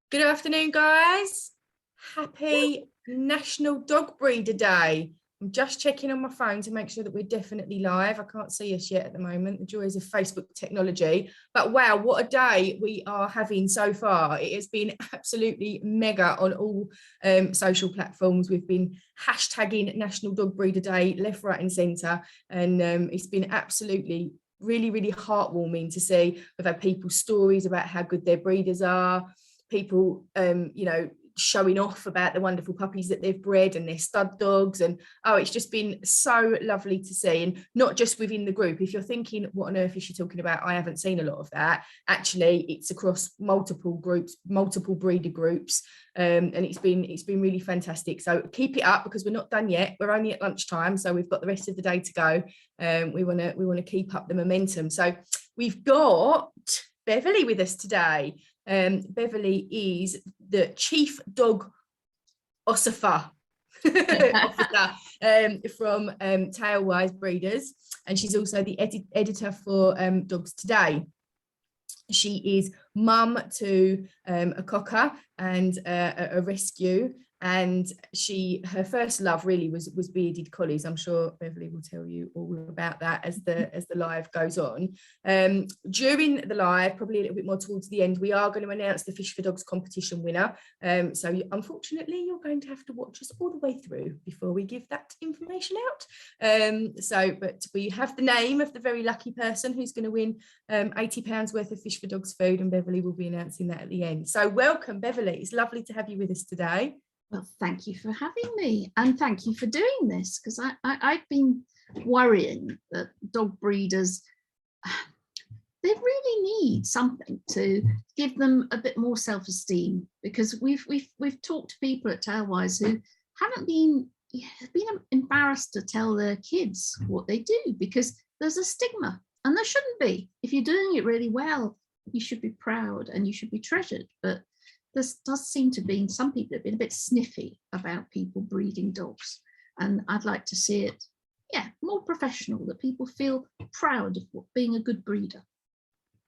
Good afternoon, guys. Happy National Dog Breeder Day. I'm just checking on my phone to make sure that we're definitely live. I can't see us yet at the moment, the joys of Facebook technology. But wow, what a day we are having so far. It has been absolutely mega on all social platforms. We've been hashtagging National Dog Breeder Day left, right and centre. And it's been absolutely really heartwarming to see. We've had people's stories about how good their breeders are, people showing off about the wonderful puppies that they've bred and their stud dogs, and it's just been so lovely to see. And not just within the group. If you're thinking what on earth is she talking about, I haven't seen a lot of that. Actually, it's across multiple groups, multiple breeder groups, and it's been really fantastic. So keep it up, because we're not done yet. We're only at lunchtime, so we've got the rest of the day to go. We want to keep up the momentum. So we've got Beverly with us today. Beverly is the Chief Dog Officer from Tailwise Breeders, and she's also the editor for Dogs Today. She is mum to a cocker and a rescue, and her first love really was bearded collies. I'm sure Beverly will tell you all about that as the live goes on. During the live, probably a little bit more towards the end, we are going to announce the Fish for Dogs competition winner. So unfortunately, you're going to have to watch us all the way through before we give that information out. But we have the name of the very lucky person who's going to win £80 worth of Fish for Dogs food, and Beverly will be announcing that at the end. So welcome, Beverly. It's lovely to have you with us today. Well, thank you for having me, and thank you for doing this, because I've been worrying that dog breeders, they really need something to give them a bit more self-esteem, because we've talked to people at Tailwise who haven't been embarrassed to tell their kids what they do, because there's a stigma, and there shouldn't be. If you're doing it really well, you should be proud and you should be treasured. But this does seem to be, some people have been a bit sniffy about people breeding dogs, and I'd like to see it, more professional, that people feel proud of being a good breeder.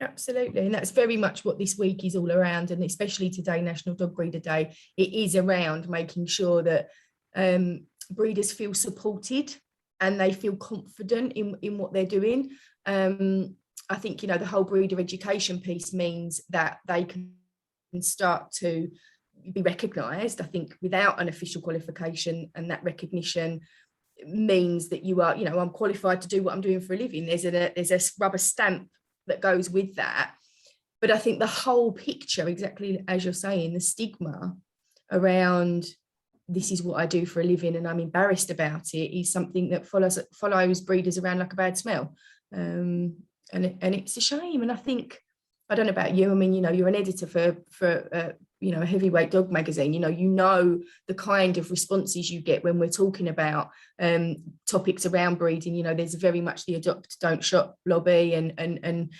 Absolutely, and that's very much what this week is all around, and especially today, National Dog Breeder Day. It is around making sure that breeders feel supported and they feel confident in what they're doing. I think, the whole breeder education piece means that they can start to be recognised. I think without an official qualification, and that recognition means that you are, I'm qualified to do what I'm doing for a living. There's a rubber stamp that goes with that. But I think the whole picture, exactly as you're saying, the stigma around this is what I do for a living and I'm embarrassed about it, is something that follows breeders around like a bad smell. And it's a shame. And I think, I don't know about you, I mean, you're an editor for a heavyweight dog magazine. The kind of responses you get when we're talking about topics around breeding. There's very much the adopt, don't shop lobby, and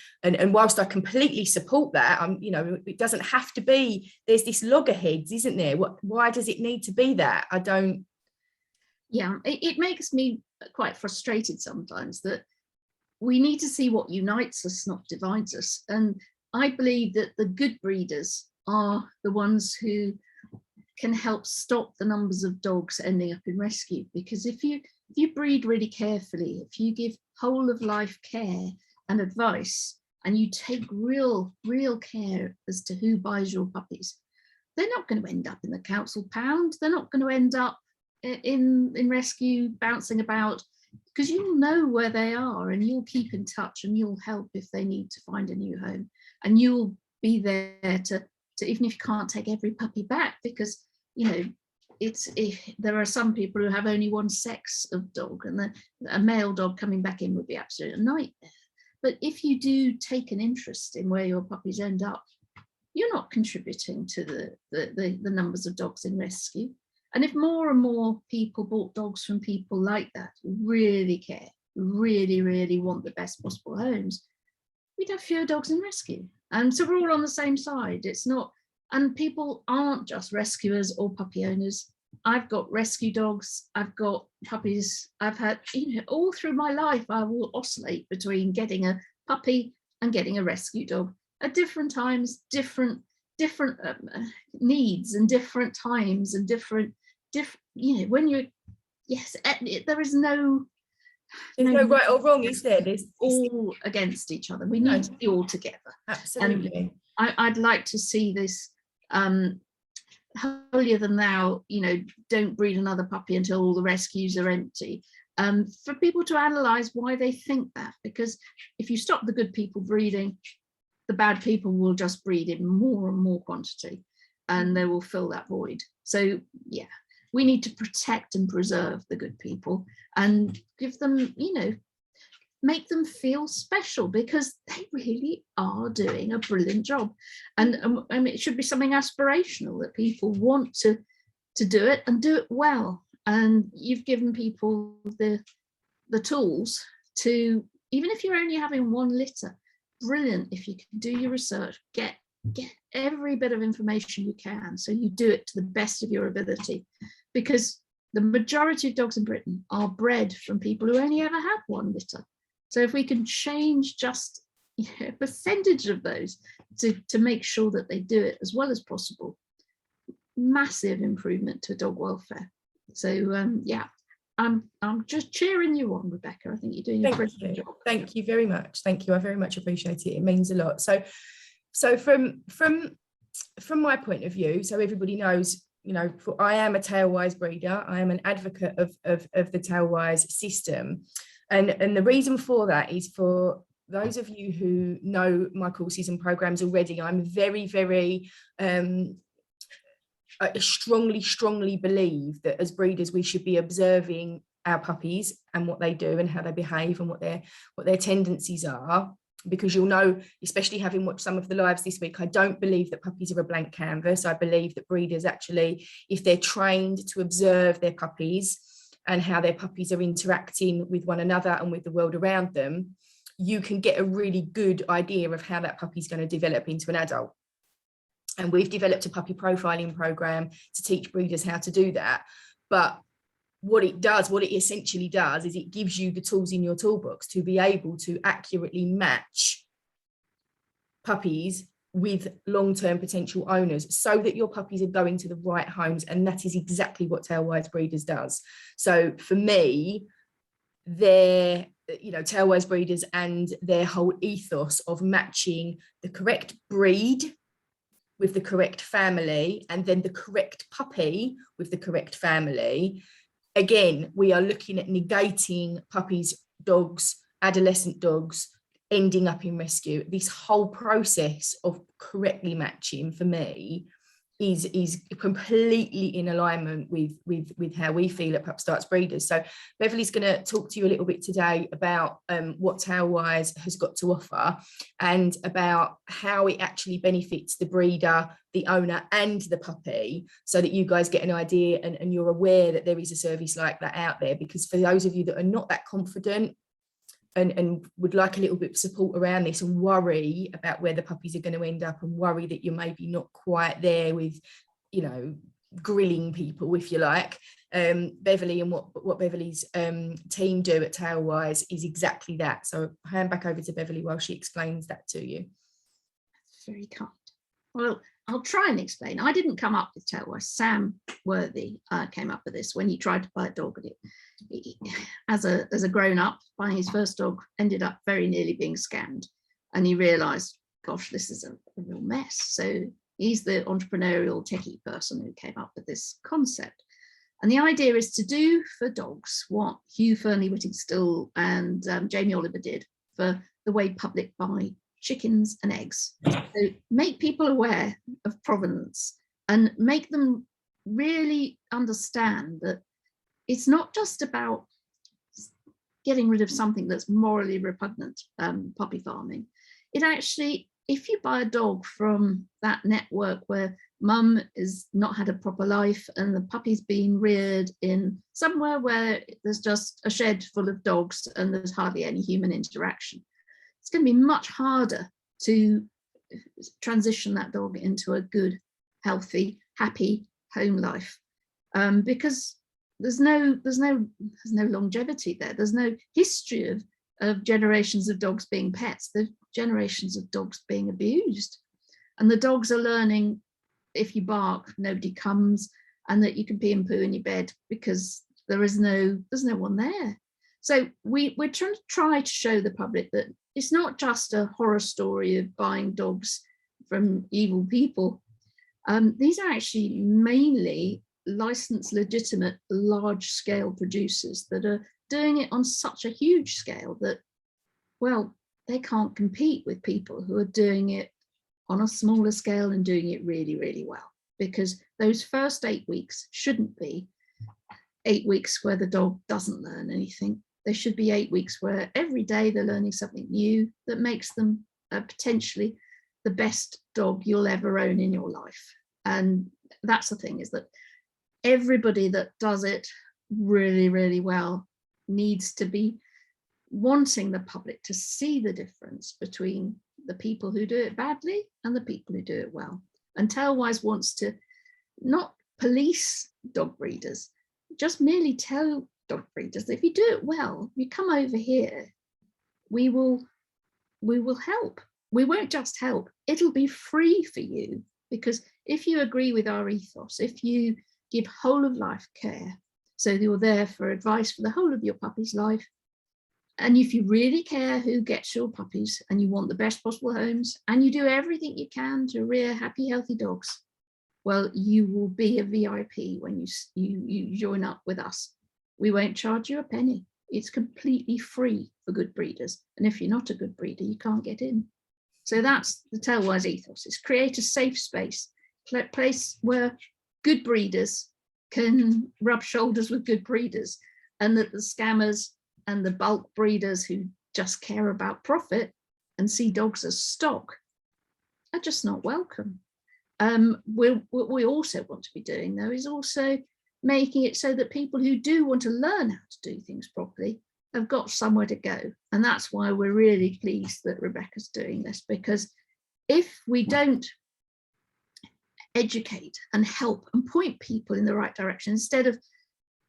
whilst I completely support that, it doesn't have to be. There's this loggerheads, isn't there? Why does it need to be that? I don't. Yeah, it makes me quite frustrated sometimes that we need to see what unites us, not divides us. And I believe that the good breeders are the ones who can help stop the numbers of dogs ending up in rescue. Because if you breed really carefully, if you give whole of life care and advice, and you take real care as to who buys your puppies, they're not going to end up in the council pound. They're not going to end up in rescue bouncing about, because you'll know where they are, and you'll keep in touch, and you'll help if they need to find a new home, and you'll be there to even if you can't take every puppy back, because there are some people who have only one sex of dog, and a male dog coming back in would be absolute nightmare. But if you do take an interest in where your puppies end up, you're not contributing to the numbers of dogs in rescue. And if more and more people bought dogs from people like that, who really care, really want the best possible homes, we'd have fewer dogs in rescue. And so we're all on the same side. It's not, and people aren't just rescuers or puppy owners. I've got rescue dogs, I've got puppies, I've had, all through my life, I will oscillate between getting a puppy and getting a rescue dog. At different times, different different needs and different times and different, you know, when you're, yes, there is no right or wrong, is there? There's all against each other. We need to be all together. Absolutely. And I'd like to see this holier than thou, you know, don't breed another puppy until all the rescues are empty. For people to analyze why they think that, because if you stop the good people breeding, the bad people will just breed in more and more quantity, and they will fill that void. So yeah, we need to protect and preserve the good people and give them, you know, make them feel special, because they really are doing a brilliant job. And it should be something aspirational, that people want to do it and do it well. And you've given people the tools to, even if you're only having one litter, brilliant. If you can do your research, get every bit of information you can, so you do it to the best of your ability, because the majority of dogs in Britain are bred from people who only ever had one litter. So if we can change just a percentage of those to make sure that they do it as well as possible, massive improvement to dog welfare. So yeah, I'm just cheering you on, Rebecca. I think you're doing a brilliant job. Thank you very much. Thank you. I very much appreciate it. It means a lot. So from my point of view, so everybody knows, you know, I am a Tailwise breeder. I am an advocate of the Tailwise system. And the reason for that is, for those of you who know my courses and programs already, I'm very, very I strongly believe that as breeders we should be observing our puppies and what they do and how they behave and what their tendencies are, because you'll know, especially having watched some of the lives this week, I don't believe that puppies are a blank canvas. I believe that breeders actually, if they're trained to observe their puppies and how their puppies are interacting with one another and with the world around them, you can get a really good idea of how that puppy's going to develop into an adult. And we've developed a puppy profiling program to teach breeders how to do that. But what it essentially does is it gives you the tools in your toolbox to be able to accurately match puppies with long-term potential owners, so that your puppies are going to the right homes. And that is exactly what Tailwise Breeders does. So for me, Tailwise Breeders and their whole ethos of matching the correct breed with the correct family, and then the correct puppy with the correct family. Again, we are looking at negating puppies, dogs, adolescent dogs ending up in rescue. This whole process of correctly matching, for me, is completely in alignment with how we feel at Pup Starts Breeders. So Beverly's going to talk to you a little bit today about what Tailwise has got to offer, and about how it actually benefits the breeder, the owner, and the puppy, so that you guys get an idea and you're aware that there is a service like that out there. Because for those of you that are not that confident and would like a little bit of support around this, and worry about where the puppies are going to end up, and worry that you're maybe not quite there with, you know, grilling people, if you like, Beverly and what Beverly's team do at Tailwise is exactly that. So I'll hand back over to Beverly while she explains that to you. That's very kind. Well, I'll try and explain. I didn't come up with Tailwise. Sam Worthy came up with this when he tried to buy a dog. As a grown-up, buying his first dog, ended up very nearly being scammed. And he realised, gosh, this is a real mess. So he's the entrepreneurial techie person who came up with this concept. And the idea is to do for dogs what Hugh Fearnley-Whittingstall and Jamie Oliver did for the way public buy chickens and eggs. So make people aware of provenance and make them really understand that it's not just about getting rid of something that's morally repugnant, puppy farming. It actually, if you buy a dog from that network where mum has not had a proper life and the puppy's been reared in somewhere where there's just a shed full of dogs and there's hardly any human interaction, it's going to be much harder to transition that dog into a good, healthy, happy home life, because there's no longevity there. There's no history of generations of dogs being pets. There's generations of dogs being abused. And the dogs are learning, if you bark, nobody comes, and that you can pee and poo in your bed because there's no one there. So we're trying to show the public that it's not just a horror story of buying dogs from evil people. These are actually mainly licensed, legitimate, large-scale producers that are doing it on such a huge scale that, well, they can't compete with people who are doing it on a smaller scale and doing it really, really well. Because those first 8 weeks shouldn't be 8 weeks where the dog doesn't learn anything. There should be 8 weeks where every day they're learning something new that makes them potentially the best dog you'll ever own in your life. And that's the thing, is that everybody that does it really, really well needs to be wanting the public to see the difference between the people who do it badly and the people who do it well. And Tailwise wants to not police dog breeders, just merely tell dog breeders that if you do it well, you come over here, we will help. We won't just help, it'll be free for you, because if you agree with our ethos, if you give whole of life care, so you're there for advice for the whole of your puppy's life, and if you really care who gets your puppies and you want the best possible homes and you do everything you can to rear happy, healthy dogs, well, you will be a VIP when you join up with us. We won't charge you a penny. It's completely free for good breeders. And if you're not a good breeder, you can't get in. So that's the Tailwise ethos, is create a safe space, place where good breeders can rub shoulders with good breeders, and that the scammers and the bulk breeders who just care about profit and see dogs as stock are just not welcome. What we also want to be doing, though, is also making it so that people who do want to learn how to do things properly have got somewhere to go. And that's why we're really pleased that Rebecca's doing this, because if we don't educate and help and point people in the right direction, instead of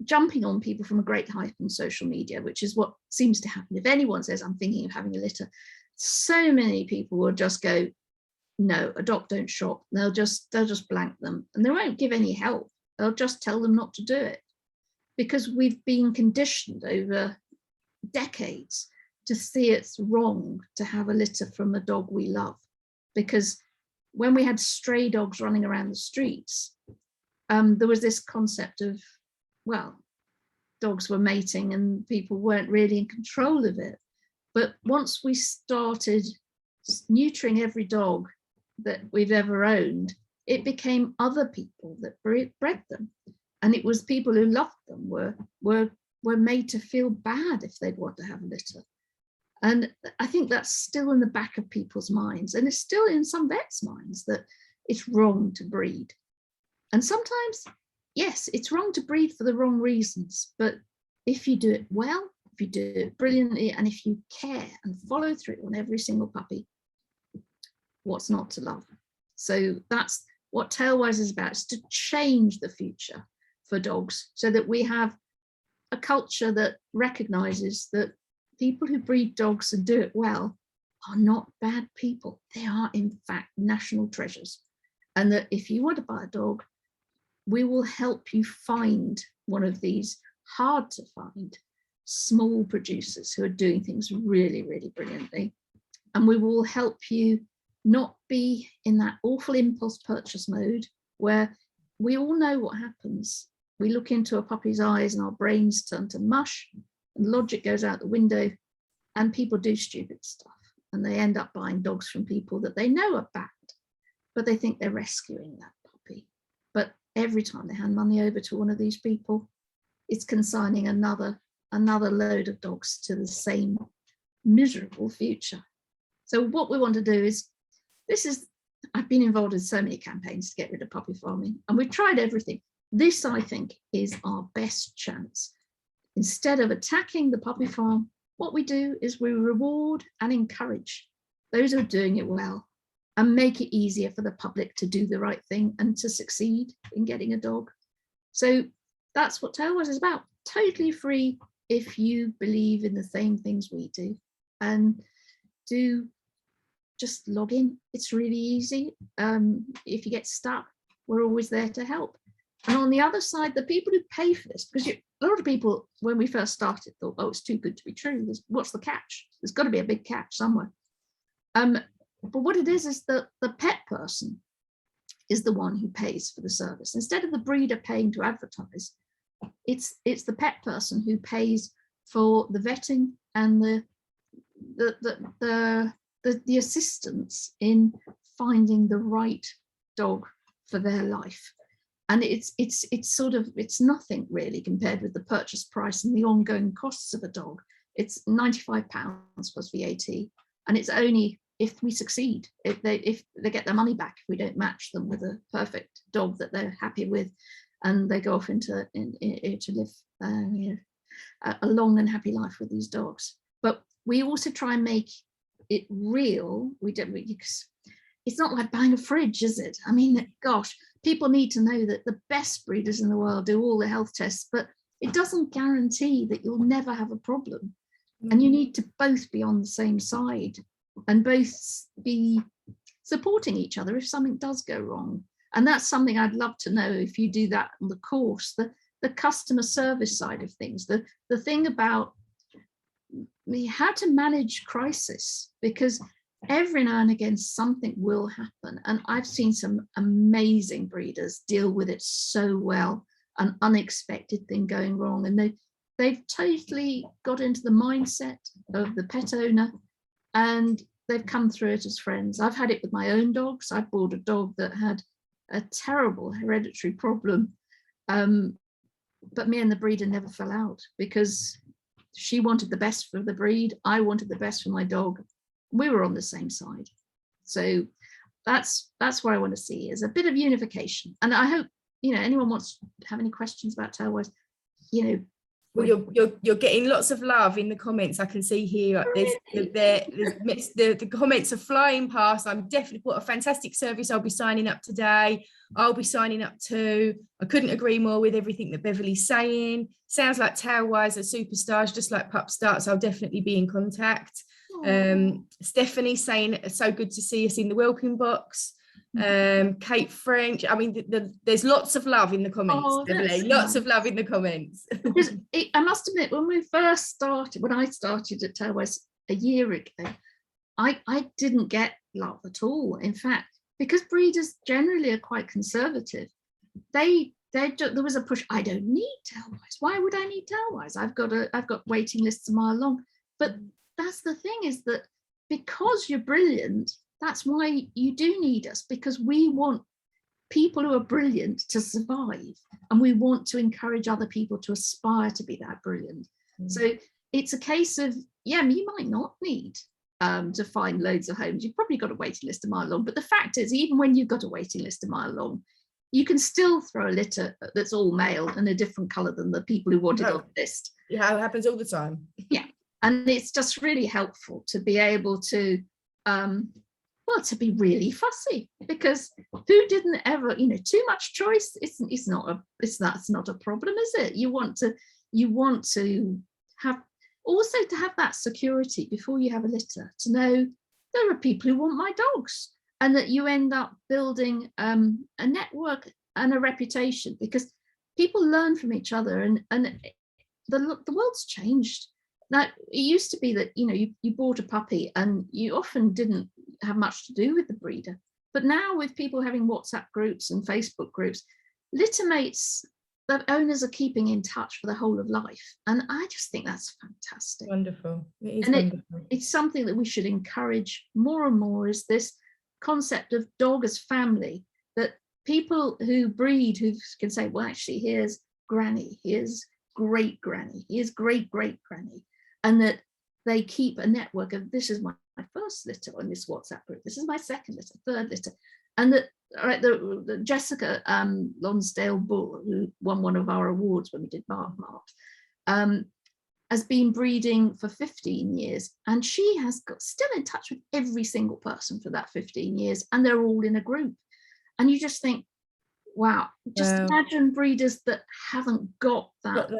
jumping on people from a great height on social media, which is what seems to happen. If anyone says, I'm thinking of having a litter, so many people will just go, no, adopt, don't shop. They'll just blank them, and they won't give any help. They'll just tell them not to do it, because we've been conditioned over decades to see it's wrong to have a litter from a dog we love. Because when we had stray dogs running around the streets, there was this concept of, well, dogs were mating and people weren't really in control of it. But once we started neutering every dog that we've ever owned, it became other people that bred them. And it was people who loved them were made to feel bad if they'd want to have a litter. And I think that's still in the back of people's minds. And it's still in some vets' minds that it's wrong to breed. And sometimes, yes, it's wrong to breed for the wrong reasons. But if you do it well, if you do it brilliantly, and if you care and follow through on every single puppy, what's not to love? So that's what Tailwise is about, is to change the future for dogs so that we have a culture that recognizes that people who breed dogs and do it well are not bad people. They are, in fact, national treasures. And that if you want to buy a dog, we will help you find one of these hard to find small producers who are doing things really, really brilliantly. And we will help you not be in that awful impulse purchase mode where we all know what happens. We look into a puppy's eyes and our brains turn to mush and logic goes out the window, and people do stupid stuff, and they end up buying dogs from people that they know are bad, but they think they're rescuing that puppy. But every time they hand money over to one of these people, it's consigning another load of dogs to the same miserable future. So what we want to do is, I've been involved in so many campaigns to get rid of puppy farming, and we've tried everything. This, I think, is our best chance. Instead of attacking the puppy farm, what we do is we reward and encourage those who are doing it well and make it easier for the public to do the right thing and to succeed in getting a dog. So that's what Tailwise is about. Totally free if you believe in the same things we do, and do just log in. It's really easy. If you get stuck, we're always there to help. And on the other side, the people who pay for this, because a lot of people, when we first started, thought, oh, it's too good to be true. What's the catch? There's got to be a big catch somewhere. But what it is that the pet person is the one who pays for the service. Instead of the breeder paying to advertise, it's the pet person who pays for the vetting and the assistance in finding the right dog for their life. And it's nothing really compared with the purchase price and the ongoing costs of a dog. It's £95 plus VAT, and it's only if we succeed, if they get their money back, if we don't match them with a perfect dog that they're happy with, and they go off to live a long and happy life with these dogs. But we also try and make it real. It's not like buying a fridge, is it? I mean, gosh, people need to know that the best breeders in the world do all the health tests, but it doesn't guarantee that you'll never have a problem. And you need to both be on the same side and both be supporting each other if something does go wrong. And that's something I'd love to know if you do that on the course, the customer service side of things, the thing about how to manage crisis, because every now and again something will happen. And I've seen some amazing breeders deal with it so well, an unexpected thing going wrong. And they've totally got into the mindset of the pet owner, and they've come through it as friends. I've had it with my own dogs. I bought a dog that had a terrible hereditary problem, but me and the breeder never fell out because she wanted the best for the breed. I wanted the best for my dog. We were on the same side. So that's what I want to see, is a bit of unification. And I hope, anyone wants to have any questions about Tailwise, Well, you're getting lots of love in the comments. I can see here. The comments are flying past. I'm definitely, what a fantastic service. I'll be signing up today. I'll be signing up too. I couldn't agree more with everything that Beverly's saying. Sounds like Tailwise are superstars, just like Pup Starts. I'll definitely be in contact. Stephanie saying, so good to see us in the welcome box. Kate French, I mean, there's lots of love in the comments. Lots of love in the comments. Because I must admit, when I started at Tailwise a year ago, I didn't get love at all. In fact, because breeders generally are quite conservative, there was a push. I don't need Tailwise. Why would I need Tailwise? I've got waiting lists a mile long. But that's the thing, is that because you're brilliant, that's why you do need us, because we want people who are brilliant to survive, and we want to encourage other people to aspire to be that brilliant. So it's a case of, you might not need to find loads of homes. You've probably got a waiting list a mile long, but the fact is, even when you've got a waiting list a mile long, you can still throw a litter that's all male and a different colour than the people who wanted on the list. Yeah, it happens all the time. Yeah, and it's just really helpful to be able to to be really fussy, because who didn't ever, too much choice, it's not a problem, is it? You want to have that security before you have a litter, to know there are people who want my dogs, and that you end up building a network and a reputation, because people learn from each other, and the world's changed. Now, it used to be that, you bought a puppy and you often didn't have much to do with the breeder. But now, with people having WhatsApp groups and Facebook groups, litter mates, the owners are keeping in touch for the whole of life. And I just think that's fantastic. Wonderful. It is wonderful. It's something that we should encourage more and more, is this concept of dog as family, that people who breed, who can say, well, actually, here's Granny, here's great Granny, here's great Granny. And that they keep a network of, this is my first litter on this WhatsApp group, this is my second litter, third litter. And that the Jessica Lonsdale Bull, who won one of our awards when we did Mark, has been breeding for 15 years, and she has got still in touch with every single person for that 15 years, and they're all in a group. And you just think, wow, imagine breeders that haven't got that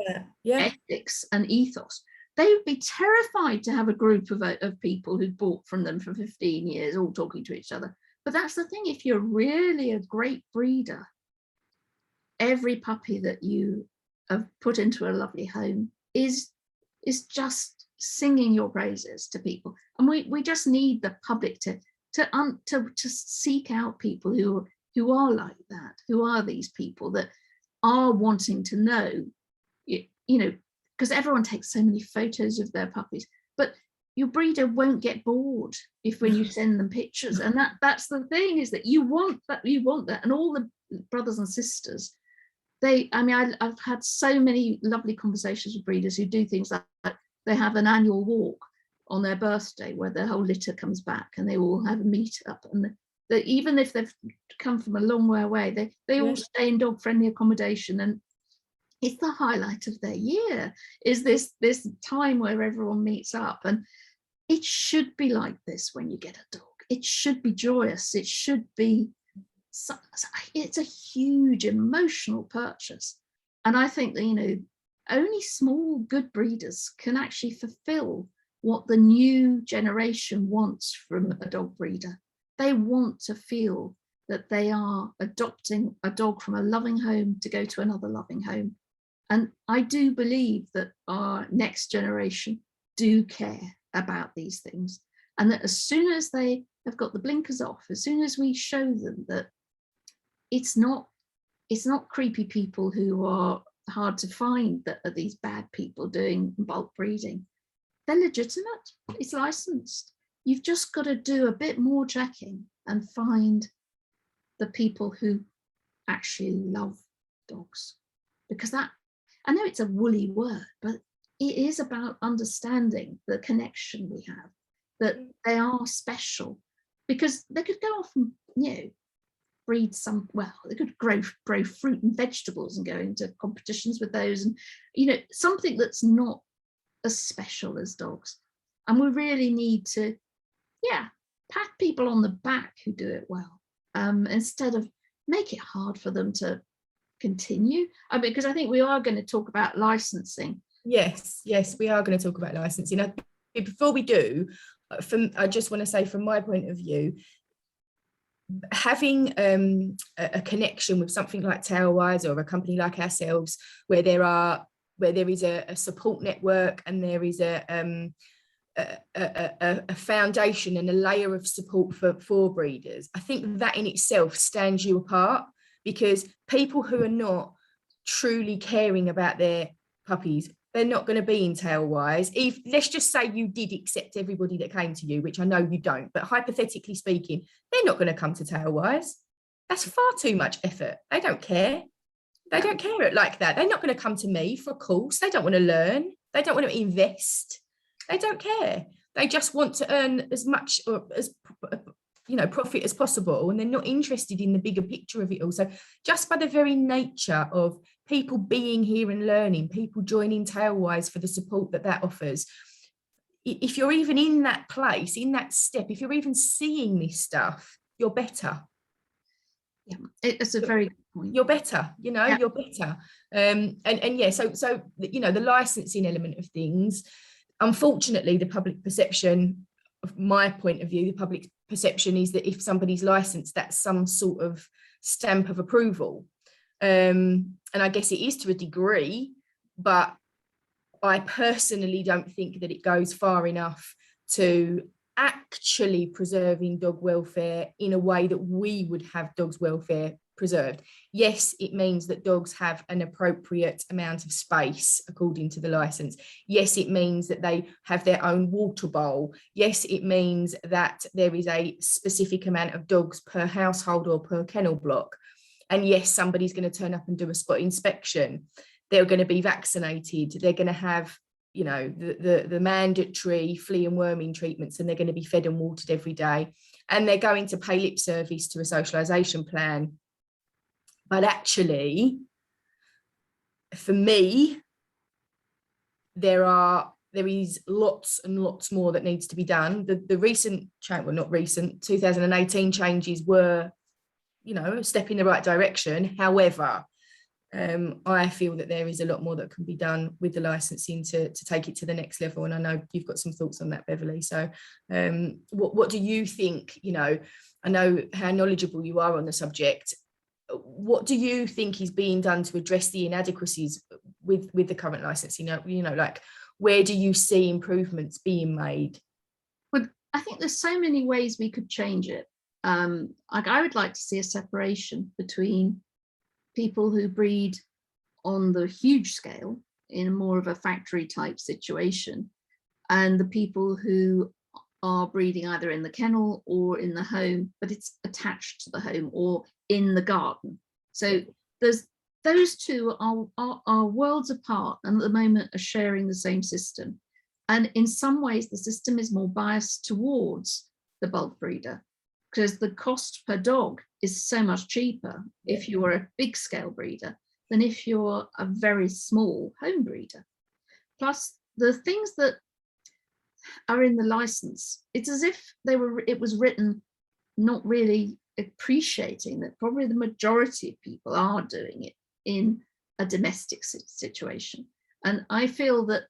ethics and ethos. they would be terrified to have a group of people who'd bought from them for 15 years, all talking to each other. But that's the thing, if you're really a great breeder, every puppy that you have put into a lovely home is just singing your praises to people. And we just need the public to seek out people who are like that, who are these people that are wanting to know, you know, because everyone takes so many photos of their puppies, but your breeder won't get bored when you send them pictures. And that's the thing, is that you want that. And all the brothers and sisters, I've had so many lovely conversations with breeders who do things like they have an annual walk on their birthday where the whole litter comes back and they all have a meet up, and even if they've come from a long way away, they all stay in dog friendly accommodation, and it's the highlight of their year, is this time where everyone meets up. And it should be like this when you get a dog. It should be joyous. It should be, it's a huge emotional purchase. And I think that, you know, only small good breeders can actually fulfill what the new generation wants from a dog breeder. They want to feel that they are adopting a dog from a loving home to go to another loving home. And I do believe that our next generation do care about these things, and that as soon as they have got the blinkers off, as soon as we show them that it's not creepy people who are hard to find, that are these bad people doing bulk breeding, they're legitimate, it's licensed. You've just got to do a bit more checking and find the people who actually love dogs, because that, I know it's a woolly word, but it is about understanding the connection we have, that they are special, because they could go off and, you know, breed some, well, they could grow fruit and vegetables and go into competitions with those, and, you know, something that's not as special as dogs. And we really need to, pat people on the back who do it well, instead of make it hard for them to continue. Because I think we are going to talk about licensing. Yes, we are going to talk about licensing. Before we do, I just want to say, from my point of view, having a connection with something like Tailwise or a company like ourselves, where there is a support network, and there is a foundation and a layer of support for breeders, I think that in itself stands you apart. Because people who are not truly caring about their puppies, they're not going to be in Tailwise. If, let's just say you did accept everybody that came to you, which I know you don't, but hypothetically speaking, they're not going to come to Tailwise. That's far too much effort. They don't care. They don't care it like that. They're not going to come to me for a course. They don't want to learn. They don't want to invest. They don't care. They just want to earn as much as profit as possible, and they're not interested in the bigger picture of it all. So just by the very nature of people being here and learning, people joining Tailwise for the support that offers, if you're even in that place, in that step, if you're even seeing this stuff, you're better. Yeah, it's a very good point. You're better, you're better. So the licensing element of things, unfortunately, the public perception, of my point of view, the public perception is that if somebody's licensed, that's some sort of stamp of approval. And I guess it is to a degree, but I personally don't think that it goes far enough to actually preserving dog welfare in a way that we would have dogs' welfare preserved. Yes, it means that dogs have an appropriate amount of space according to the license. Yes, it means that they have their own water bowl. Yes, it means that there is a specific amount of dogs per household or per kennel block. And yes, somebody's going to turn up and do a spot inspection. They're going to be vaccinated. They're going to have, the mandatory flea and worming treatments, and they're going to be fed and watered every day. And they're going to pay lip service to a socialisation plan. But actually, for me, there is lots and lots more that needs to be done. The recent change, well, not recent, 2018 changes were, a step in the right direction. However, I feel that there is a lot more that can be done with the licensing to take it to the next level. And I know you've got some thoughts on that, Beverly. So what do you think? You know, I know how knowledgeable you are on the subject. What do you think is being done to address the inadequacies with the current licensing? You know, like, where do you see improvements being made? Well, I think there's so many ways we could change it. Like, I would like to see a separation between people who breed on the huge scale in more of a factory type situation, and the people who are breeding either in the kennel or in the home, but it's attached to the home, or in the garden. So there's those two are worlds apart, and at the moment are sharing the same system. And in some ways, the system is more biased towards the bulk breeder, because the cost per dog is so much cheaper if you're a big scale breeder than if you're a very small home breeder. Plus, the things that are in the license, it's as if it was written not really appreciating that probably the majority of people are doing it in a domestic situation. And I feel that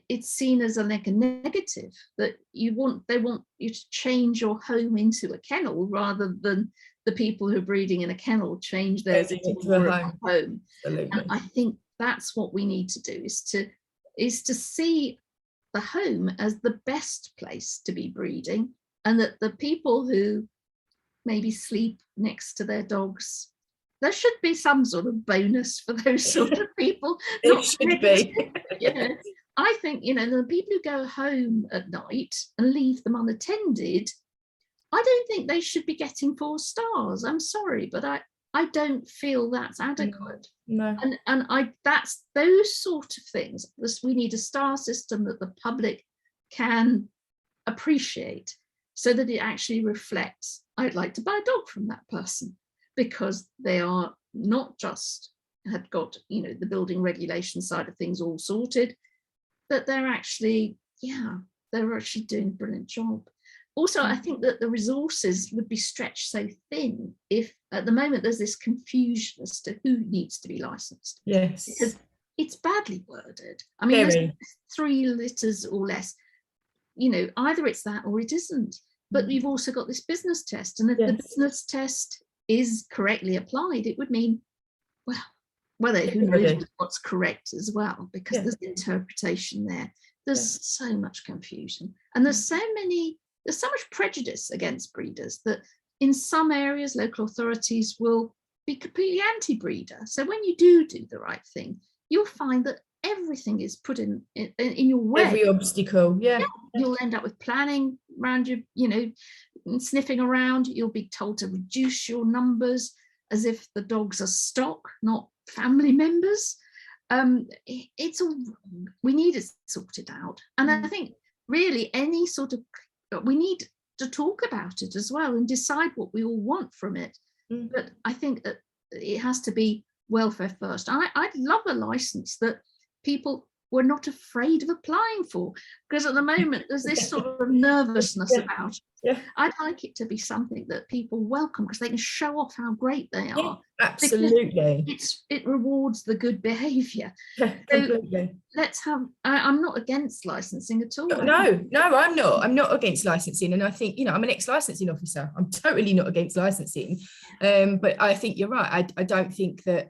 it's seen as like a negative, that they want you to change your home into a kennel rather than the people who are breeding in a kennel change theirs into a home. And I think that's what we need to do, is to see the home as the best place to be breeding, and that the people who maybe sleep next to their dogs, there should be some sort of bonus for those sort of people. It should be. Yeah. I think, you know, the people who go home at night and leave them unattended, I don't think they should be getting 4 stars. I'm sorry, but I don't feel that's adequate. No. And that's those sort of things. We need a star system that the public can appreciate, so that it actually reflects, I'd like to buy a dog from that person, because they are not just have got, you know, the building regulation side of things all sorted, that they're actually doing a brilliant job. Also, I think that the resources would be stretched so thin if at the moment there's this confusion as to who needs to be licensed. Yes. Because it's badly worded. I mean, there's 3 litters or less. You know, either it's that or it isn't. But you've also got this business test. And if the business test is correctly applied, it would mean, well, who knows what's correct as well, because there's interpretation there. There's so much confusion. And there's so much prejudice against breeders that in some areas, local authorities will be completely anti-breeder. So when you do the right thing, you'll find that everything is put in your way. Every obstacle, You'll end up with planning around you know, sniffing around. You'll be told to reduce your numbers as if the dogs are stock, not family members. It's all wrong. We need it sorted out. And I think really any sort of, we need to talk about it as well and decide what we all want from it. But I think that it has to be welfare first. I'd love a license that people were not afraid of applying for, because at the moment there's this sort of nervousness about it. I'd like it to be something that people welcome, because they can show off how great they are. Absolutely. It rewards the good behavior. Completely. Let's have, I'm not against licensing at all. No, I'm not against licensing. And I think, you know, I'm an ex-licensing officer. I'm totally not against licensing. But I think you're right. I don't think that,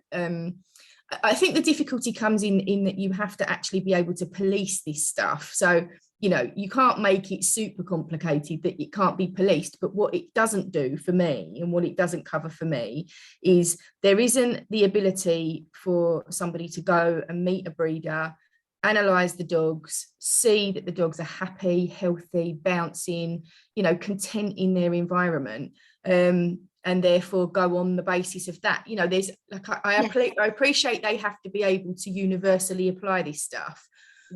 I think the difficulty comes in that you have to actually be able to police this stuff. So, you know, you can't make it super complicated that it can't be policed. But what it doesn't do for me, and what it doesn't cover for me, is there isn't the ability for somebody to go and meet a breeder, analyze the dogs, see that the dogs are happy, healthy, bouncing, you know, content in their environment, and therefore go on the basis of that. You know, there's like, I appreciate they have to be able to universally apply this stuff.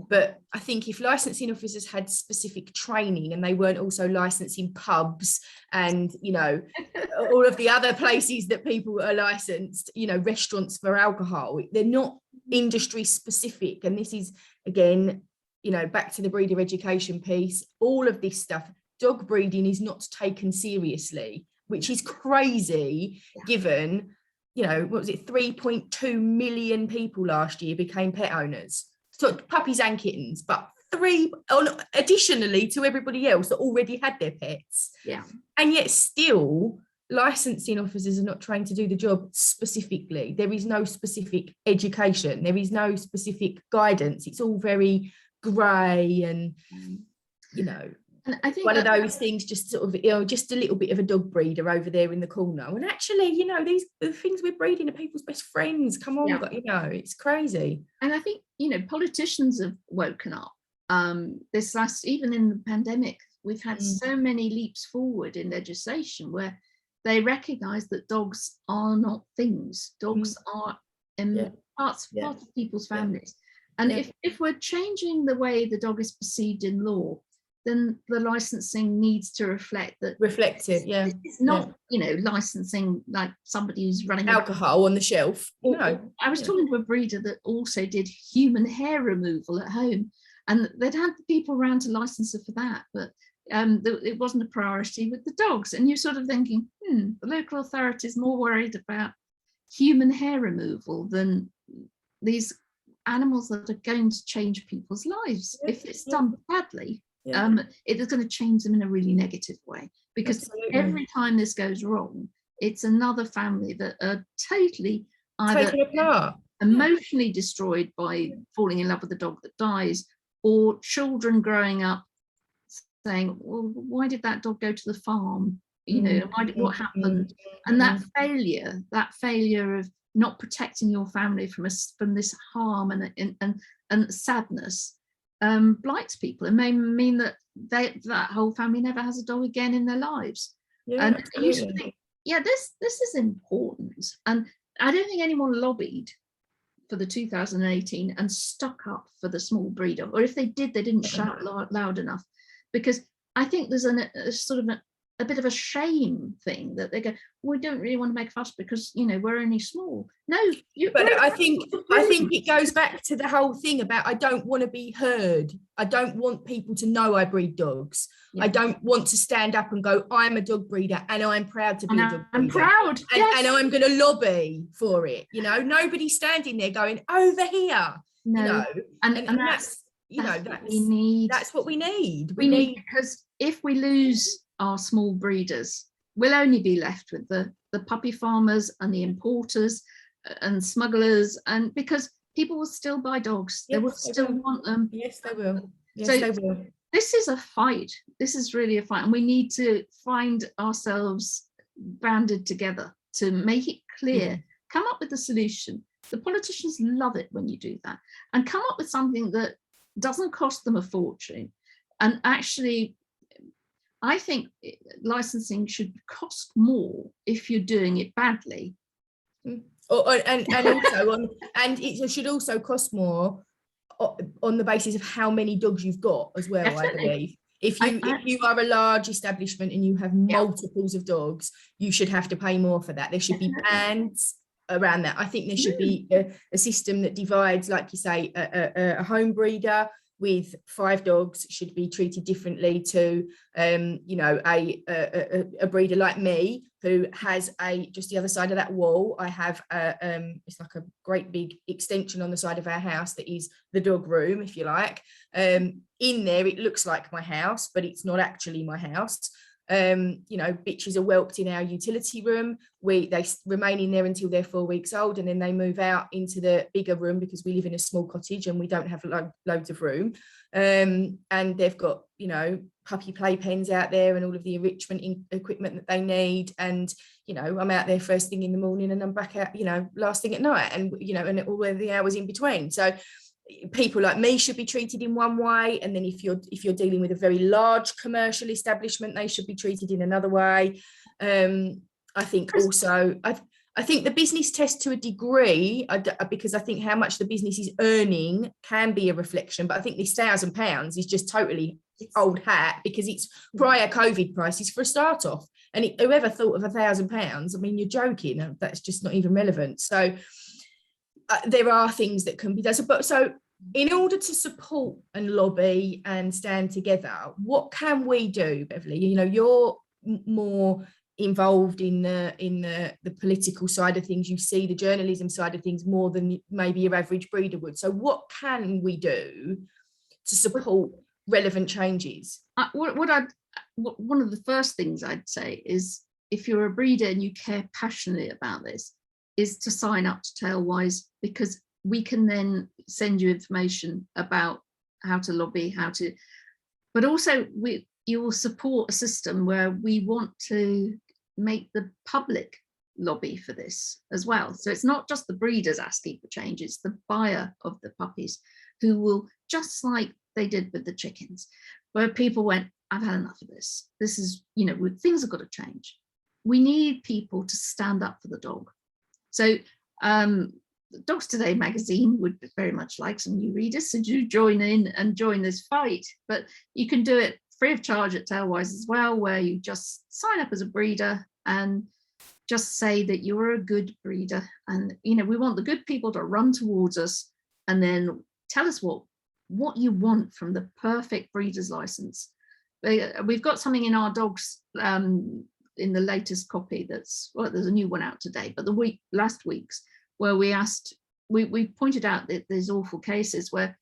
But I think if licensing officers had specific training, and they weren't also licensing pubs and, you know, all of the other places that people are licensed, you know, restaurants for alcohol, they're not industry specific. And this is, again, you know, back to the breeder education piece, all of this stuff, dog breeding is not taken seriously, which is crazy given, you know, what was it, 3.2 million people last year became pet owners. So puppies and kittens, but additionally to everybody else that already had their pets. Yeah. And yet still licensing officers are not trained to do the job specifically. There is no specific education. There is no specific guidance. It's all very grey and, you know, and I think one of those things, just sort of, you know, just a little bit of a dog breeder over there in the corner. And actually, you know, the things we're breeding are people's best friends. Come on, you know, it's crazy. And I think, you know, politicians have woken up. Even in the pandemic, we've had so many leaps forward in legislation where they recognise that dogs are not things. Dogs are parts of people's families. And if we're changing the way the dog is perceived in law, then the licensing needs to reflect that. It's not, you know, licensing like somebody who's running alcohol on the shelf. No. I was talking to a breeder that also did human hair removal at home, and they'd had the people around to license her for that, but it wasn't a priority with the dogs. And you're sort of thinking, the local authority is more worried about human hair removal than these animals that are going to change people's lives. If it's done badly, it is going to change them in a really negative way, because every time this goes wrong, it's another family that are totally either emotionally destroyed by falling in love with the dog that dies, or children growing up saying, well, why did that dog go to the farm? You know, what happened? And that failure of not protecting your family from this harm and sadness blights people, and may mean that that whole family never has a dog again in their lives. And you should think, this is important. And I don't think anyone lobbied for the 2018 and stuck up for the small breed dog, or if they did, they didn't shout loud enough, because I think there's a sort of a bit of a shame thing that they go, we don't really want to make a fuss because, you know, we're only small. No, but I think it goes back to the whole thing about, I don't want to be heard. I don't want people to know I breed dogs. I don't want to stand up and go, I'm a dog breeder and I'm proud to be a dog breeder. I'm proud. And I'm going to lobby for it. You know, nobody's standing there going, over here. No. You know, and that's, you know, what we need. That's what we need. We need, because if we lose our small breeders, we'll only be left with the puppy farmers and the importers and smugglers, and because people will still buy dogs, they will still want them. Yes, they will. Yes, they will. This is a fight. This is really a fight, and we need to find ourselves banded together to make it clear. Come up with a solution. The politicians love it when you do that, and come up with something that doesn't cost them a fortune. And actually, I think licensing should cost more if you're doing it badly. And it should also cost more on the basis of how many dogs you've got as well. Definitely. I believe if you are a large establishment and you have multiples of dogs, you should have to pay more for that. There should be bands around that. I think there should be a system that divides, like you say, a home breeder with 5 dogs should be treated differently to you know, a breeder like me, who has just the other side of that wall. I have it's like a great big extension on the side of our house that is the dog room, if you like. In there it looks like my house, but it's not actually my house. You know, bitches are whelped in our utility room. They remain in there until they're 4 weeks old, and then they move out into the bigger room because we live in a small cottage and we don't have loads of room. And they've got, you know, puppy playpens out there and all of the enrichment equipment that they need. And, you know, I'm out there first thing in the morning and I'm back out, you know, last thing at night, and, you know, and all the hours in between. So people like me should be treated in one way, and then if you're dealing with a very large commercial establishment, they should be treated in another way. I think also I think the business test to a degree, because I think how much the business is earning can be a reflection, but I think this £1,000 is just totally old hat, because it's prior COVID prices for a start off, and whoever thought of £1,000, I mean, you're joking, that's just not even relevant. So there are things that can be done. So in order to support and lobby and stand together, what can we do, Beverly? You know, you're more involved in the political side of things. You see the journalism side of things more than maybe your average breeder would. So what can we do to support relevant changes? One of the first things I'd say is, if you're a breeder and you care passionately about this, is to sign up to Tailwise, because we can then send you information about how to lobby, but also you will support a system where we want to make the public lobby for this as well. So it's not just the breeders asking for change, it's the buyer of the puppies who will, just like they did with the chickens, where people went, I've had enough of this. This is, things have got to change. We need people to stand up for the dog. So Dogs Today magazine would very much like some new readers, so do join in and join this fight. But you can do it free of charge at Tailwise as well, where you just sign up as a breeder and just say that you're a good breeder. And, we want the good people to run towards us and then tell us what you want from the perfect breeder's license. We've got something in our dogs in the latest copy there's a new one out today, but last week's, where we pointed out that there's awful cases where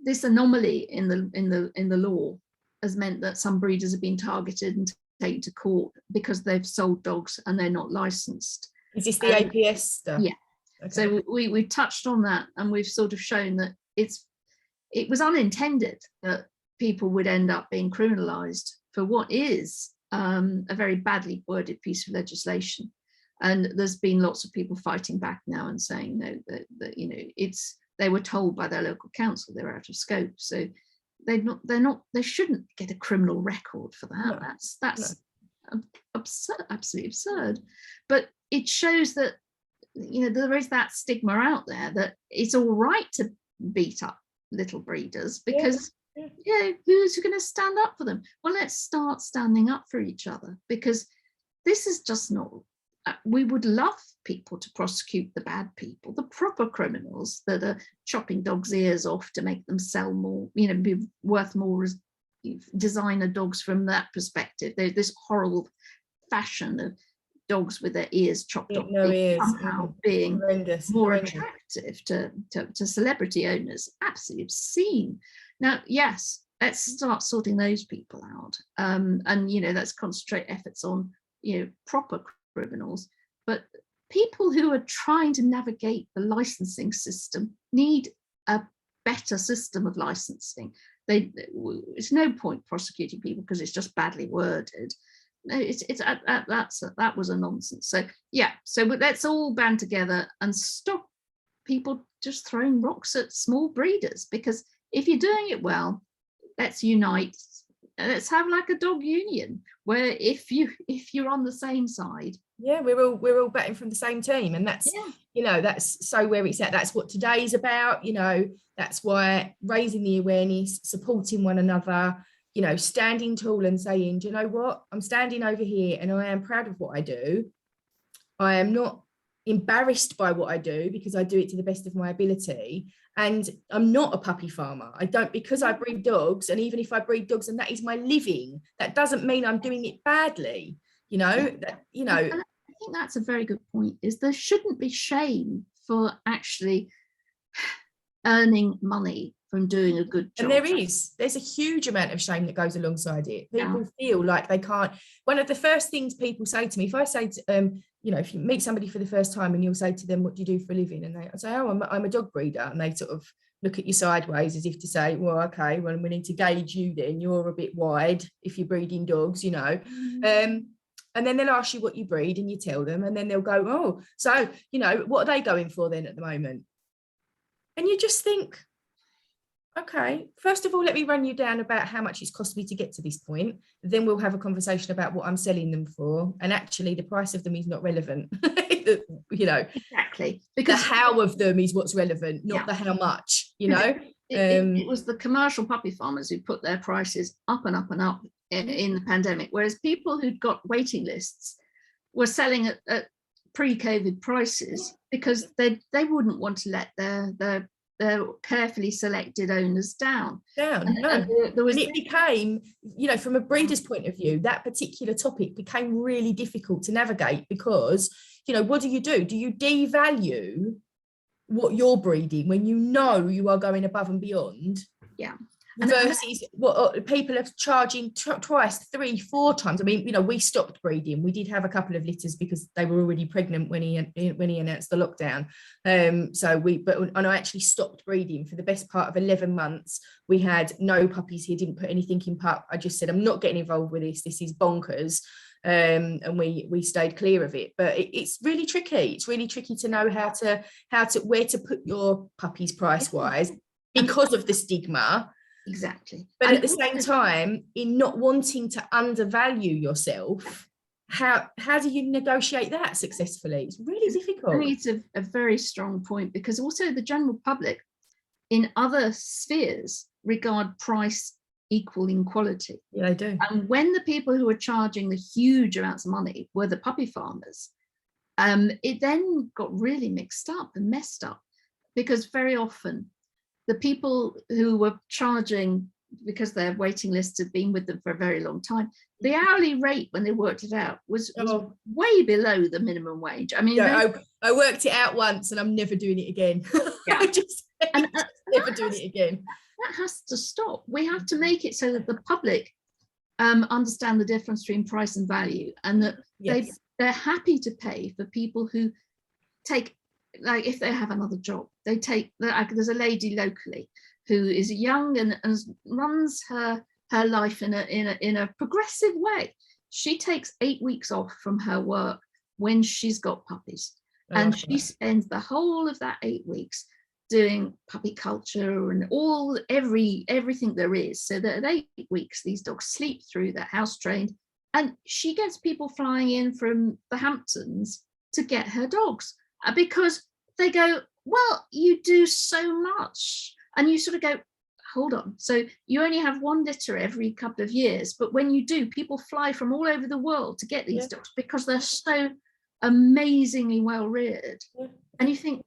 this anomaly in the law has meant that some breeders have been targeted and taken to court because they've sold dogs and they're not licensed. Is this the APS stuff? Yeah. Okay. So we touched on that, and we've sort of shown that it was unintended that people would end up being criminalized for what is a very badly worded piece of legislation. And there's been lots of people fighting back now and saying no, that they were told by their local council they were out of scope, so they shouldn't get a criminal record for that. No, that's absurd, absolutely absurd. But it shows that there is that stigma out there that it's all right to beat up little breeders because who's going to stand up for them? Well, let's start standing up for each other, because this is just not. We would love people to prosecute the bad people, the proper criminals that are chopping dogs' ears off to make them sell more, be worth more as designer dogs from that perspective. There's this horrible fashion of dogs with their ears chopped off somehow being more attractive to celebrity owners. Absolutely obscene. Now, yes, let's start sorting those people out, and let's concentrate efforts on proper criminals. But people who are trying to navigate the licensing system need a better system of licensing. It's no point prosecuting people because it's just badly worded. No, that was a nonsense. So let's all band together and stop people just throwing rocks at small breeders, because if you're doing it well, let's unite. Let's have like a dog union where if you're on the same side, we're all betting from the same team, and that's that's so where it's at. That's what today's about. That's why raising the awareness, supporting one another, standing tall and saying, do you know what, I'm standing over here and I am proud of what I do. I am not embarrassed by what I do because I do it to the best of my ability. And I'm not a puppy farmer. Because I breed dogs, and even if I breed dogs and that is my living, that doesn't mean I'm doing it badly. I think that's a very good point, is there shouldn't be shame for actually earning money from doing a good job. And there's a huge amount of shame that goes alongside it. People feel like they can't. One of the first things people say to me, if I say to, if you meet somebody for the first time and you'll say to them, what do you do for a living? And they say, oh, I'm a dog breeder. And they sort of look at you sideways as if to say, well, okay, well, we need to gauge you then. You're a bit wide if you're breeding dogs, And then they'll ask you what you breed and you tell them, and then they'll go, oh, so, what are they going for then at the moment? And you just think, okay, first of all, let me run you down about how much it's cost me to get to this point. Then we'll have a conversation about what I'm selling them for. And actually the price of them is not relevant, Exactly. Because the how of them is what's relevant, not the how much, It was the commercial puppy farmers who put their prices up and up and up in the pandemic, whereas people who'd got waiting lists were selling at pre-COVID prices because they wouldn't want to let their their carefully selected owners down. No. And there was, and it became, from a breeder's point of view, that particular topic became really difficult to navigate because, what do? Do you devalue what you're breeding when you are going above and beyond? Yeah. Versus what people are charging twice, 3, 4 times. I mean, we stopped breeding. We did have a couple of litters because they were already pregnant when he announced the lockdown. And I actually stopped breeding for the best part of 11 months. We had no puppies. He didn't put anything in pup. I just said, I'm not getting involved with this. This is bonkers. And we stayed clear of it. But it's really tricky. It's really tricky to know where to put your puppies price wise because of the stigma. Exactly. But at the same time, in not wanting to undervalue yourself, how do you negotiate that successfully? It's really difficult. I think it's a very strong point, because also the general public in other spheres regard price equaling quality. Yeah, they do. And when the people who are charging the huge amounts of money were the puppy farmers, it then got really mixed up and messed up, because very often the people who were charging, because their waiting lists had been with them for a very long time, the hourly rate when they worked it out was way below the minimum wage. I mean, I worked it out once and I'm never doing it again. Yeah. Never doing it again. That has to stop. We have to make it so that the public understand the difference between price and value, and that they're happy to pay for people who take, like, if they have another job, they take. There's a lady locally who is young and runs her life in a progressive way. She takes 8 weeks off from her work when she's got puppies, and she spends the whole of that 8 weeks doing puppy culture and everything there is, so that at 8 weeks these dogs sleep through, they're house trained, and she gets people flying in from the Hamptons to get her dogs, because they go, well, you do so much, and you sort of go, hold on, so you only have 1 litter every couple of years, but when you do, people fly from all over the world to get these dogs because they're so amazingly well reared. And you think,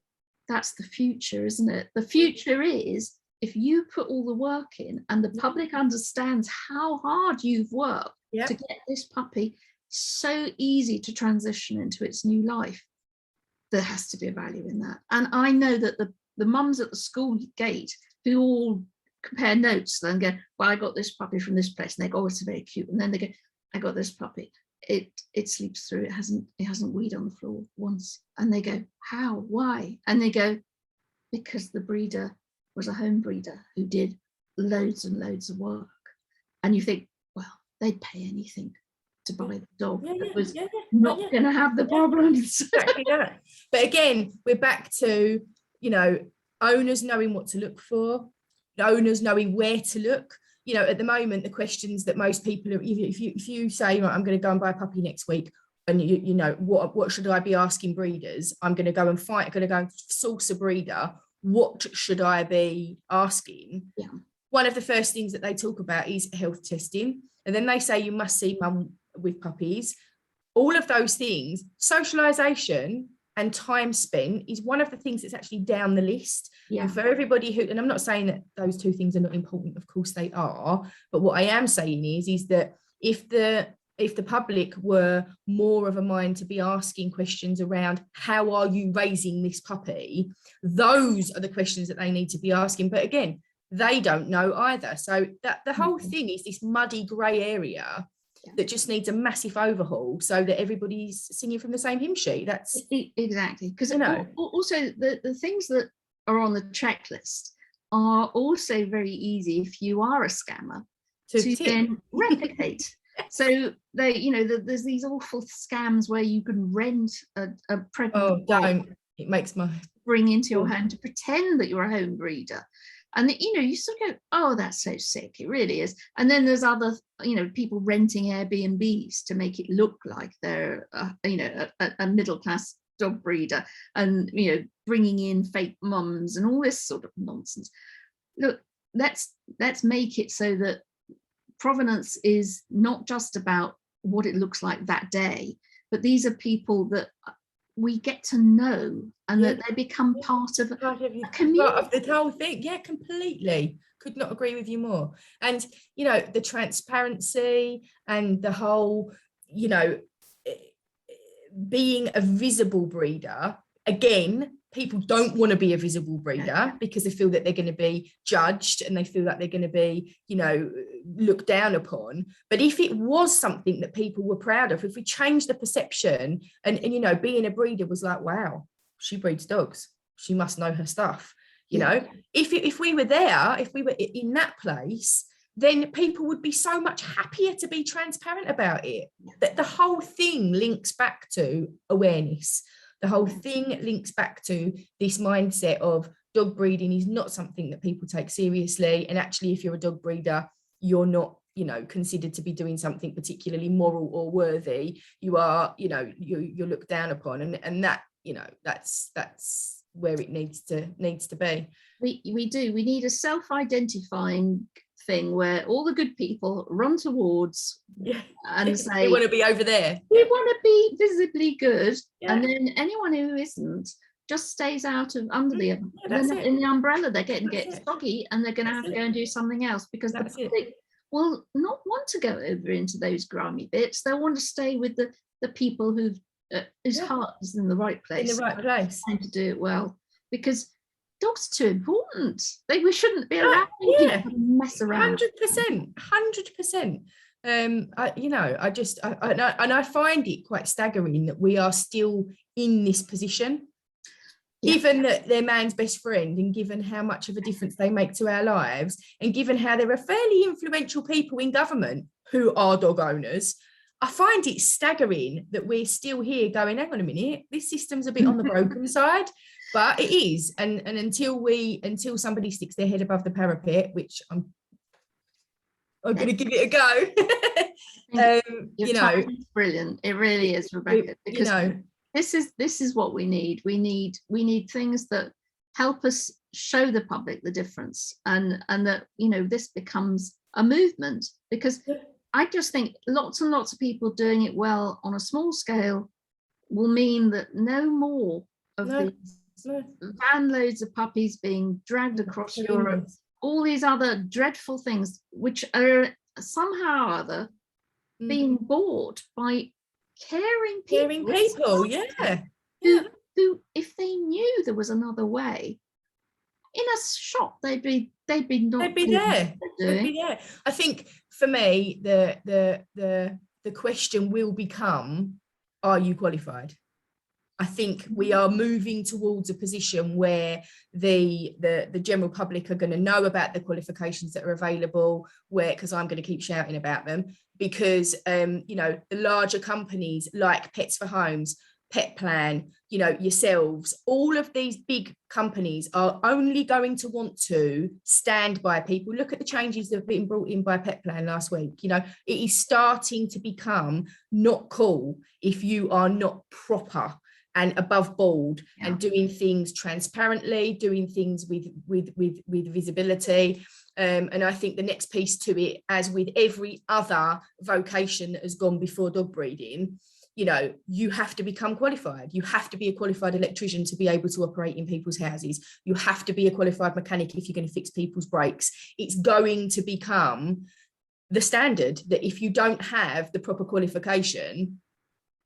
that's the future, isn't it? The future is, if you put all the work in and the public understands how hard you've worked to get this puppy so easy to transition into its new life, there has to be a value in that. And I know that the mums at the school gate who all compare notes and go, well, I got this puppy from this place, and they go, oh, it's very cute, and then they go, I got this puppy, it sleeps through, it hasn't weed on the floor once, and they go, how, why? And they go, because the breeder was a home breeder who did loads and loads of work. And you think, well, they'd pay anything to buy the dog that was not going to have the problems. Exactly that. But again, we're back to, owners knowing what to look for, owners knowing where to look. At the moment, the questions that most people are, if you say, right, I'm going to go and buy a puppy next week, and what should I be asking breeders? I'm going to go and source a breeder. What should I be asking? Yeah. One of the first things that they talk about is health testing, and then they say you must see mum with puppies. All of those things, socialization and time spent, is one of the things that's actually down the list. And for everybody who, and I'm not saying that those two things are not important, of course they are, but what I am saying is that if the public were more of a mind to be asking questions around how are you raising this puppy, those are the questions that they need to be asking. But again, they don't know either. So that the whole thing is this muddy grey area that just needs a massive overhaul, so that everybody's singing from the same hymn sheet. That's exactly, because also the things that are on the checklist are also very easy if you are a scammer to then replicate. So there's these awful scams where you can rent a pregnant dog, it makes my bring into your home to pretend that you're a home breeder. And you sort of go, oh, that's so sick. It really is. And then there's other, people renting Airbnbs to make it look like they're, a middle class dog breeder, and bringing in fake mums and all this sort of nonsense. Look, let's make it so that provenance is not just about what it looks like that day, but these are people that we get to know, and that they become part of a community. Part of the whole thing. Yeah, completely. Could not agree with you more. And, you know, the transparency and the whole, you know, being a visible breeder. Again, people don't want to be a visible breeder because they feel that they're going to be judged and they feel that they're going to be, you know, looked down upon. But if it was something that people were proud of, if we changed the perception and you know, being a breeder was like, wow, she breeds dogs, she must know her stuff. You know, if we were there, if we were in that place, then people would be so much happier to be transparent about it. That the whole thing links back to awareness. The whole thing links back to this mindset of dog breeding is not something that people take seriously. And actually, if you're a dog breeder, you're not, you know, considered to be doing something particularly moral or worthy. You are, you know, you're looked down upon. And that, you know, that's where it needs to be. We do. We need a self-identifying thing where all the good people run towards and say, we want to be over there. We want to be visibly good. And then anyone who isn't just stays out of under the in the umbrella. They're getting soggy, and they're going to have to go and do something else because the public will not want to go over into those grimy bits. They'll want to stay with the people whose heart is in the right place. In the right place. Trying to do it well, because dogs are too important. We shouldn't be allowing people to mess around. 100%. I find it quite staggering that we are still in this position, given that they're man's best friend, and given how much of a difference they make to our lives, and given how there are fairly influential people in government who are dog owners. I find it staggering that we're still here going, hang on a minute, this system's a bit on the broken side, but it is. And until somebody sticks their head above the parapet, which I'm going to give it a go. You know, it's brilliant. It really is, Rebecca, because this is what we need. We need things that help us show the public the difference, and that, you know, this becomes a movement, because I just think lots and lots of people doing it well on a small scale will mean that no more of these van loads of puppies being dragged across Europe, all these other dreadful things, which are somehow or other being bought by caring people, who, if they knew there was another way, in a shop, they'd be there. I think for me, the question will become, are you qualified? I think we are moving towards a position where the general public are going to know about the qualifications that are available, because I'm going to keep shouting about them, because you know, the larger companies like Pets for Homes, Pet Plan, you know, yourselves, all of these big companies are only going to want to stand by people. Look at the changes that have been brought in by Pet Plan last week. You know, it is starting to become not cool if you are not proper and above board and doing things transparently, doing things with visibility. And I think the next piece to it, as with every other vocation that has gone before dog breeding, you know, you have to become qualified. You have to be a qualified electrician to be able to operate in people's houses. You have to be a qualified mechanic if you're going to fix people's brakes. It's going to become the standard that if you don't have the proper qualification,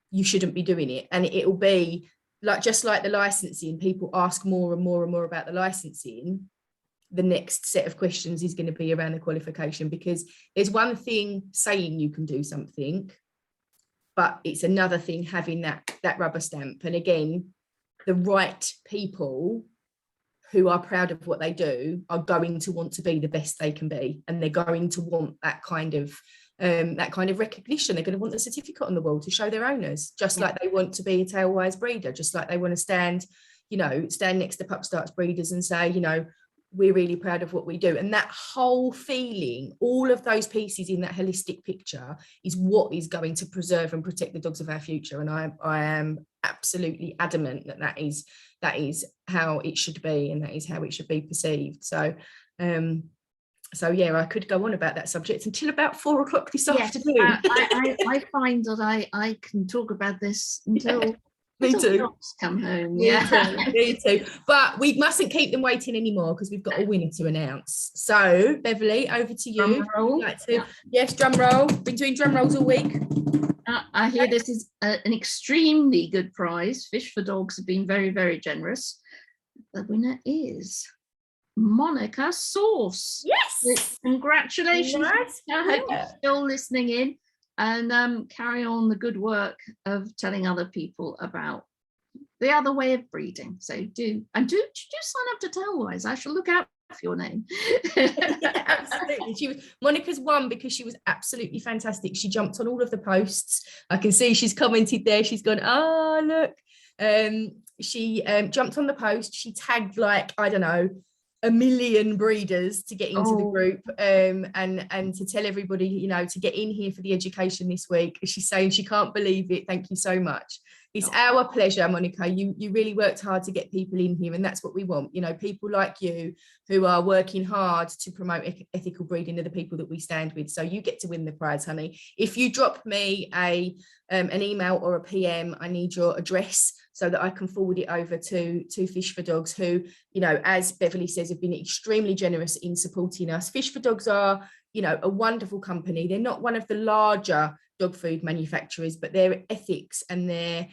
you shouldn't be doing it. And it will be like, just like the licensing, people ask more and more and more about the licensing. The next set of questions is going to be around the qualification, because there's one thing saying you can do something, but it's another thing having that rubber stamp. And again, the right people who are proud of what they do are going to want to be the best they can be, and they're going to want that kind of recognition. They're going to want the certificate on the wall to show their owners, just like they want to be a Tailwise breeder, just like they want to stand next to Pup Starts breeders and say, you know, we're really proud of what we do. And that whole feeling, all of those pieces in that holistic picture, is what is going to preserve and protect the dogs of our future. And I am absolutely adamant that is how it should be, and that is how it should be perceived. So I could go on about that subject until about 4 o'clock this afternoon. I find that I can talk about this until Me Little too. dogs come home. Me Yeah. too. Me too. But we mustn't keep them waiting anymore because we've got a winner to announce. So, Beverly, over to you. Drum roll. Like to, yes, drum roll. Been doing drum rolls all week. I hear this is an extremely good prize. Fish for Dogs have been very, very generous. The winner is Monica Sauce. Yes. Congratulations. Nice. I hope you're still listening in, and carry on the good work of telling other people about the other way of breeding. So do sign up to Tailwise. I shall look out for your name. Yeah, absolutely. Monica's won because she was absolutely fantastic. She jumped on all of the posts. I can see she's commented there. She's gone, oh look. She jumped on the post. She tagged like, I don't know, 1 million breeders to get into the group, and to tell everybody, you know, to get in here for the education this week. She's saying she can't believe it. Thank you so much. It's our pleasure, Monica. You really worked hard to get people in here, and that's what we want. You know, people like you who are working hard to promote ethical breeding are the people that we stand with. So you get to win the prize, honey. If you drop me an email or a PM, I need your address so that I can forward it over to Fish for Dogs, who, you know, as Beverly says, have been extremely generous in supporting us. Fish for Dogs are, you know, a wonderful company. They're not one of the larger dog food manufacturers, but their ethics and their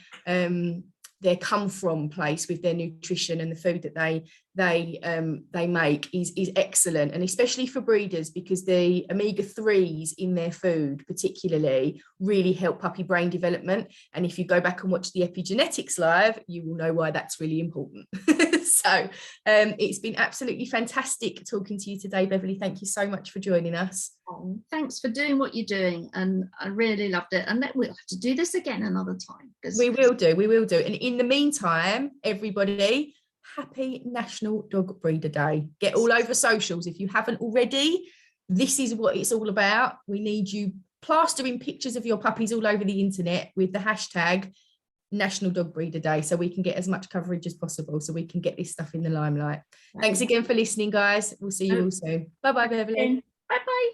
come from place with their nutrition and the food that they make is excellent, and especially for breeders, because the omega-3s in their food particularly really help puppy brain development. And if you go back and watch the epigenetics live, you will know why that's really important. So it's been absolutely fantastic talking to you today, Beverly. Thank you so much for joining us. Thanks for doing what you're doing, and I really loved it, and we'll have to do this again another time. We will do. And in the meantime, everybody, happy National Dog Breeder Day. Get all over socials if you haven't already. This is what it's all about. We need you plastering pictures of your puppies all over the internet with the hashtag National Dog Breeder Day, so we can get as much coverage as possible, so we can get this stuff in the limelight. Thanks again for listening, guys. We'll see you all soon. Bye-bye, Beverly. Bye-bye.